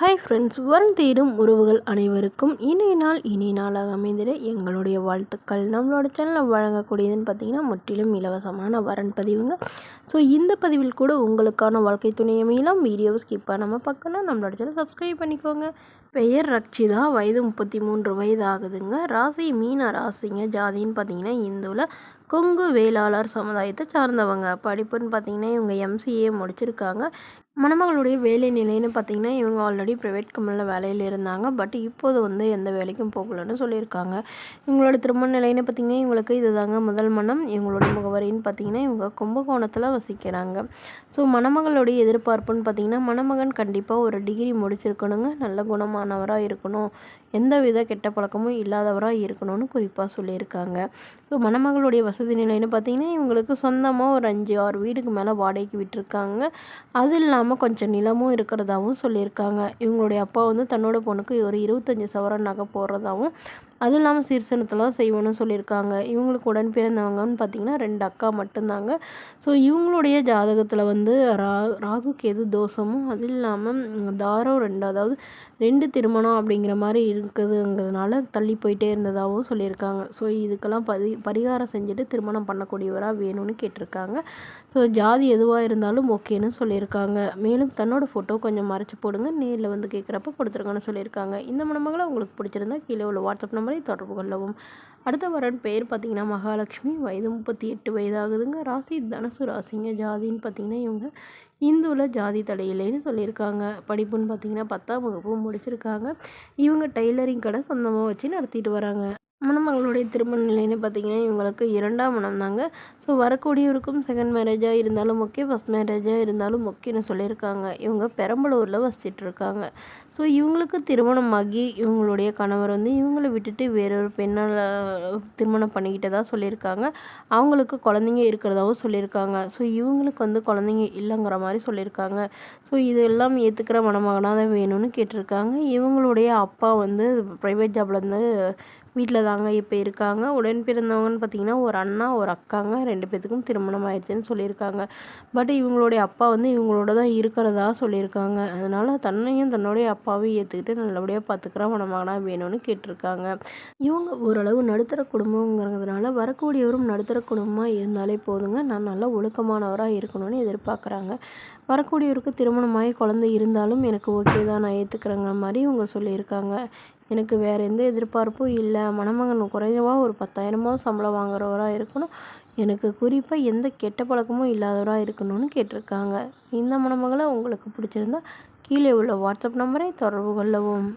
Hi friends, வரும் தேடும் உறவுகள் அனைவருக்கும் இனிய நாள் இனிய நாளாக அமைந்திட எங்களுடைய வாழ்த்துக்கள். நம்மளோட சேனலில் வழங்கக்கூடியதுன்னு பார்த்தீங்கன்னா முற்றிலும் இலவசமான வரன் பதிவுங்க. ஸோ இந்த பதிவில் கூட உங்களுக்கான வாழ்க்கை துணை அமையலாம். வீடியோவை ஸ்கிப் பண்ணாமல் பார்க்கணும். நம்மளோட சேனல் சப்ஸ்கிரைப் பண்ணிக்கோங்க. பெயர் ரக்ஷிதா, வயது 33 வயது ஆகுதுங்க. ராசி மீன ராசிங்க. ஜாதின்னு பார்த்தீங்கன்னா இந்துவில் கொங்கு வேளாளர் சமுதாயத்தை சார்ந்தவங்க. படிப்புன்னு பார்த்தீங்கன்னா இவங்க எம்சிஏ முடிச்சிருக்காங்க. மணமகளுடைய வேலை நிலைன்னு பார்த்தீங்கன்னா இவங்க ஆல்ரெடி ப்ரைவேட் கம்பெனியில் வேலையில் இருந்தாங்க. பட் இப்போது எந்த வேலைக்கும் போகலன்னு சொல்லியிருக்காங்க. இவங்களோட திருமண நிலைன்னு பார்த்தீங்கன்னா இவங்களுக்கு இதுதாங்க முதல் மணம். இவங்களுடைய முகவரின்னு பார்த்தீங்கன்னா இவங்க கும்பகோணத்தில் வசிக்கிறாங்க. ஸோ மணமகளுடைய எதிர்பார்ப்புன்னு பார்த்தீங்கன்னா மணமகன் கண்டிப்பாக ஒரு டிகிரி முடிச்சிருக்கணுங்க. நல்ல குணமானவராக இருக்கணும், எந்த வித கெட்ட பழக்கமும் இல்லாதவராக இருக்கணும்னு குறிப்பாக சொல்லியிருக்காங்க. ஸோ மணமகளுடைய வசதி நிலைன்னு பார்த்தீங்கன்னா இவங்களுக்கு சொந்தமாக ஒரு 5-6 வீடுக்கு மேலே வாடகைக்கு விட்டுருக்காங்க. அது இல்லாமல் கொஞ்சம் நிலமும் இருக்கிறதாகவும் சொல்லியிருக்காங்க. இவங்களுடைய அப்பா தன்னோட பொண்ணுக்கு ஒரு 25 சவரன் நகை போடுறதாகவும், அது இல்லாமல் சீர்சனத்தெல்லாம் செய்வோன்னு சொல்லியிருக்காங்க. இவங்களுக்கு உடன் பிறந்தவங்கன்னு பார்த்தீங்கன்னா 2 அக்கா மட்டும்தாங்க. ஸோ இவங்களுடைய ஜாதகத்தில் ராகு கேது தோஷமும், அது இல்லாமல் தாரம் 2, அதாவது 2 திருமணம் அப்படிங்கிற மாதிரி இருக்குதுங்கிறதுனால தள்ளி போயிட்டே இருந்ததாகவும் சொல்லியிருக்காங்க. ஸோ இதுக்கெல்லாம் பரிகாரம் செஞ்சுட்டு திருமணம் பண்ணக்கூடியவராக வேணும்னு கேட்டிருக்காங்க. ஸோ ஜாதி எதுவாக இருந்தாலும் ஓகேன்னு சொல்லியிருக்காங்க. மேலும் தன்னோட ஃபோட்டோ கொஞ்சம் மறைச்சி போடுங்க, நேரில் கேட்குறப்ப கொடுத்துருங்கன்னு சொல்லியிருக்காங்க. இந்த மணமகளை உங்களுக்கு பிடிச்சிருந்தா கீழே உள்ள வாட்ஸ்அப் நம்பரை தொடர்பு கொள்ளவும். அடுத்த வரன் பெயர் பார்த்தீங்கன்னா மகாலட்சுமி, வயது 38 வயதாகுதுங்க. ராசி தனுசு ராசிங்க. ஜாதின்னு பார்த்தீங்கன்னா இவங்க இந்துவில் ஜாதி தடையில்லைன்னு சொல்லியிருக்காங்க. படிப்புன்னு பார்த்தீங்கன்னா 10ஆம் வகுப்பு முடிச்சிருக்காங்க. இவங்க டைலரிங் கடை சொந்தமாக வச்சு நடத்திட்டு வராங்க. மணமகளுடைய திருமண நிலைன்னு பார்த்தீங்கன்னா இவங்களுக்கு 2ஆம் மனம் தாங்க. ஸோ வரக்கூடியவருக்கும் செகண்ட் மேரேஜாக இருந்தாலும் ஓகே, ஃபஸ்ட் மேரேஜாக இருந்தாலும் ஓகேன்னு சொல்லியிருக்காங்க. இவங்க பெரம்பலூரில் வசிச்சுட்டு இருக்காங்க. ஸோ இவங்களுக்கு திருமணமாகி இவங்களுடைய கணவர் இவங்களை விட்டுட்டு வேறொரு பெண்ணால் திருமணம் பண்ணிக்கிட்டதாக சொல்லியிருக்காங்க. அவங்களுக்கு குழந்தைங்க இருக்கிறதாவும் சொல்லியிருக்காங்க. ஸோ இவங்களுக்கு குழந்தைங்க இல்லைங்கிற மாதிரி சொல்லியிருக்காங்க. ஸோ இதெல்லாம் ஏற்றுக்கிற மணமகனாக தான் வேணும்னு கேட்டிருக்காங்க. இவங்களுடைய அப்பா ப்ரைவேட் ஜாப்லேருந்து வீட்டில் தாங்க இப்போ இருக்காங்க. உடன் பிறந்தவங்கன்னு பார்த்தீங்கன்னா ஒரு அண்ணா ஒரு அக்காங்க. 2 பேத்துக்கும் திருமணம் ஆயிடுச்சுன்னு சொல்லியிருக்காங்க. பட் இவங்களுடைய அப்பா இவங்களோட தான் இருக்கிறதா சொல்லியிருக்காங்க. அதனால் தன்னையும் தன்னுடைய அப்பாவையும் ஏற்றுக்கிட்டு நல்லபடியாக பார்த்துக்கிற மணமகனாக வேணும்னு கேட்டிருக்காங்க. இவங்க ஓரளவு நடுத்தர குடும்பங்கிறதுனால வரக்கூடியவரும் நடுத்தர குடும்பமாக இருந்தாலே போதுங்க, நான் நல்லா ஒழுக்கமானவராக இருக்கணும்னு எதிர்பார்க்குறாங்க. வரக்கூடியவருக்கு திருமணமாகி குழந்தை இருந்தாலும் எனக்கு ஓகே தான், நான் ஏற்றுக்கிறேங்கிற மாதிரி இவங்க சொல்லியிருக்காங்க. எனக்கு வேறு எந்த எதிர்பார்ப்பும் இல்லை. மணமகன் குறைவாக ஒரு 10,000 சம்பளம் வாங்குறவராக இருக்கணும். எனக்கு குறிப்பாக எந்த கெட்ட பழக்கமும் இல்லாதவராக இருக்கணும்னு கேட்டிருக்காங்க. இந்த மணமகளை உங்களுக்கு பிடிச்சிருந்தா கீழே உள்ள வாட்ஸ்அப் நம்பரை தொடர்பு கொள்ளவும்.